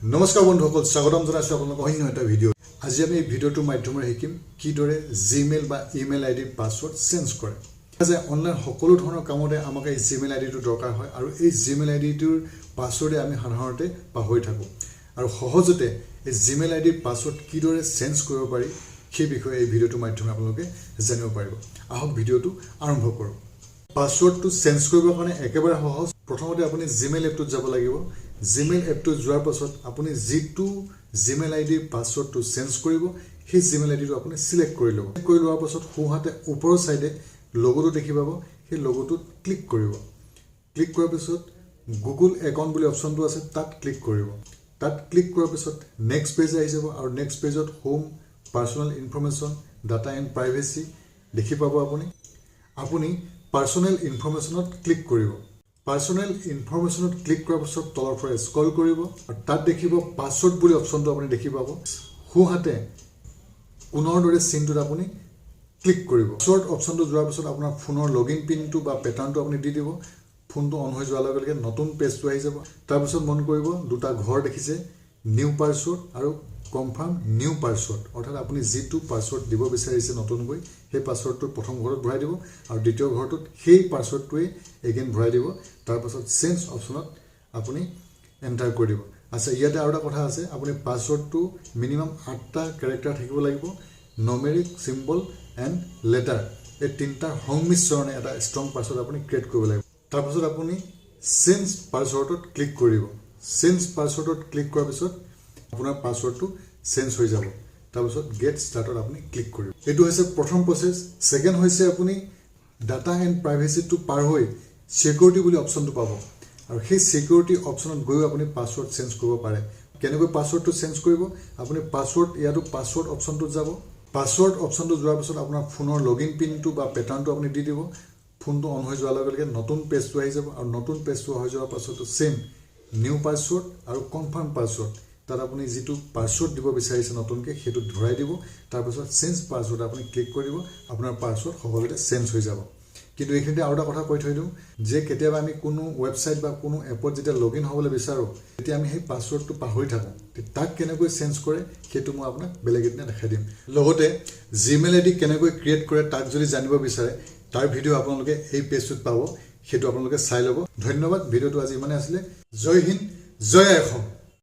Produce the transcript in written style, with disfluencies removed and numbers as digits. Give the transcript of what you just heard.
নমস্কাৰ বন্ধুসকল, স্বাগতম জনাইছোঁ আপোনালোকক অন্য এটা ভিডিঅ'। আজি আমি এই ভিডিঅ'টোৰ মাধ্যমেৰে শিকিম কিদৰে জিমেইল বা ইমেইল আইডিৰ পাছৱৰ্ড চেঞ্জ কৰে। যে অনলাইন সকলো ধৰণৰ কামতে আমাক এই জিমেইল আইডিটো দৰকাৰ হয় আৰু এই জিমেইল আইডিটোৰ পাছৱৰ্ডে আমি সাধাৰণতে পাহৰি থাকোঁ আৰু সহজতে এই জিমেইল আইডিৰ পাছৱৰ্ড কিদৰে চেঞ্জ কৰিব পাৰি সেই বিষয়ে এই ভিডিঅ'টোৰ মাধ্যমেৰে আপোনালোকে জানিব পাৰিব। আহক ভিডিঅ'টো আৰম্ভ কৰোঁ। পাছৱৰ্ডটো চেঞ্জ কৰিবৰ কাৰণে একেবাৰে সহজ। প্ৰথমতে আপুনি জিমেইল এপটোত যাব লাগিব। জিমেইল এপটোত যোৱাৰ পাছত আপুনি যিটো জিমেইল আইডিৰ পাছৱৰ্ডটো চেঞ্জ কৰিব সেই জিমেইল আইডিটো আপুনি সিলেক্ট কৰি ল'ব। কৰি লোৱাৰ পাছত সোঁহাতে ওপৰৰ চাইডে লগোটো দেখি পাব, সেই লগোটোত ক্লিক কৰিব। ক্লিক কৰাৰ পিছত গুগল একাউণ্ট বুলি অপশ্যনটো আছে, তাত ক্লিক কৰিব। তাত ক্লিক কৰাৰ পিছত নেক্সট পেজ আহি যাব আৰু নেক্সট পেজত home, personal information, data and privacy দেখি পাব। আপুনি পাৰ্চনেল ইনফৰমেশ্যনত ক্লিক কৰিব। পাৰ্চনেল ইনফৰমেশ্যনত ক্লিক কৰাৰ পাছত তলৰ পৰা স্ক্ৰল কৰিব আৰু তাত দেখিব পাছৱৰ্ড বুলি অপশ্যনটো আপুনি দেখি পাব। সোঁহাতে কোণৰ দৰে চিনটোত আপুনি ক্লিক কৰিব। পাছৱৰ্ড অপশ্যনটো যোৱাৰ পিছত আপোনাৰ ফোনৰ লগইন পিনটো বা পেটাৰ্ণটো আপুনি দি দিব। ফোনটো অন হৈ যোৱাৰ লগে লগে নতুন পেজটো আহি যাব। তাৰপিছত মন কৰিব দুটা ঘৰ দেখিছে, নিউ পাছৱৰ্ড আৰু কনফাৰ্ম নিউ পাছৱৰ্ড, অৰ্থাৎ আপুনি যিটো পাছৱৰ্ড দিব বিচাৰিছে নতুনকৈ সেই পাছৱৰ্ডটো প্ৰথম ঘৰত ভৰাই দিব আৰু দ্বিতীয় ঘৰটোত সেই পাছৱৰ্ডটোৱে এগেইন ভৰাই দিব। তাৰপাছত চেঞ্জ অপশ্যনত আপুনি এণ্টাৰ কৰি দিব। আচ্ছা, ইয়াতে আৰু এটা কথা আছে, আপুনি পাছৱৰ্ডটো মিনিমাম 8টা কেৰেক্টাৰ থাকিব লাগিব। নমেৰিক, চিম্বল এণ্ড লেটাৰ, এই তিনিটাৰ সংমিশ্ৰণে এটা ষ্ট্ৰং পাছৱৰ্ড আপুনি ক্ৰিয়েট কৰিব লাগিব। তাৰপাছত আপুনি চেঞ্জ পাছৱৰ্ডত ক্লিক কৰিব। চেঞ্জ পাছৱৰ্ডত ক্লিক কৰাৰ পিছত আপোনাৰ পাছৱৰ্ডটো চেঞ্জ হৈ যাব। তাৰপিছত গেট ষ্টাৰ্টত আপুনি ক্লিক কৰিব। এইটো হৈছে প্ৰথম প্ৰচেছ। ছেকেণ্ড হৈছে আপুনি ডাটা এণ্ড প্ৰাইভেচিটো পাৰ হৈ ছিকিউৰিটি বুলি অপশ্যনটো পাব আৰু সেই ছিকিউৰিটি অপশ্যনত গৈও আপুনি পাছৱৰ্ড চেঞ্জ কৰিব পাৰে। কেনেকৈ পাছৱৰ্ডটো চেঞ্জ কৰিব? আপুনি পাছৱৰ্ড ইয়াতো পাছৱৰ্ড অপশ্যনটোত যাব। পাছৱৰ্ড অপশ্যনটো যোৱাৰ পিছত আপোনাৰ ফোনৰ লগইন পিনটো বা পেটাৰ্ণটো আপুনি দি দিব। ফোনটো অন হৈ যোৱাৰ লগে লগে নতুন পেজটো আহি যাব আৰু নতুন পেজটো হৈ যোৱাৰ পাছতো চেম নিউ পাছৱৰ্ড আৰু কনফাৰ্ম পাছৱৰ্ড, তাত আপুনি যিটো পাছৱৰ্ড দিব বিচাৰিছে নতুনকৈ সেইটো ধৰাই দিব। তাৰপিছত চেঞ্জ পাছৱৰ্ড আপুনি ক্লিক কৰিব, আপোনাৰ পাছৱৰ্ড সহজতে চেঞ্জ হৈ যাব। কিন্তু এইখিনিতে আৰু এটা কথা কৈ থৈ দিওঁ যে কেতিয়াবা আমি কোনো ৱেবছাইট বা কোনো এপত যেতিয়া লগইন হ'বলৈ বিচাৰোঁ তেতিয়া আমি সেই পাছৱৰ্ডটো পাহৰি থাকোঁ। তাক কেনেকৈ চেঞ্জ কৰে সেইটো মই আপোনাক বেলেগ এদিনা দেখাই দিম। লগতে জিমেইল আইডি কেনেকৈ ক্ৰিয়েট কৰে তাক যদি জানিব বিচাৰে তাৰ ভিডিঅ' আপোনালোকে এই পেজটোত পাব, সেইটো আপোনালোকে চাই ল'ব। ধন্যবাদ। ভিডিঅ'টো আজি ইমানে আছিলে। জয় হিন্দ, জয় অসম।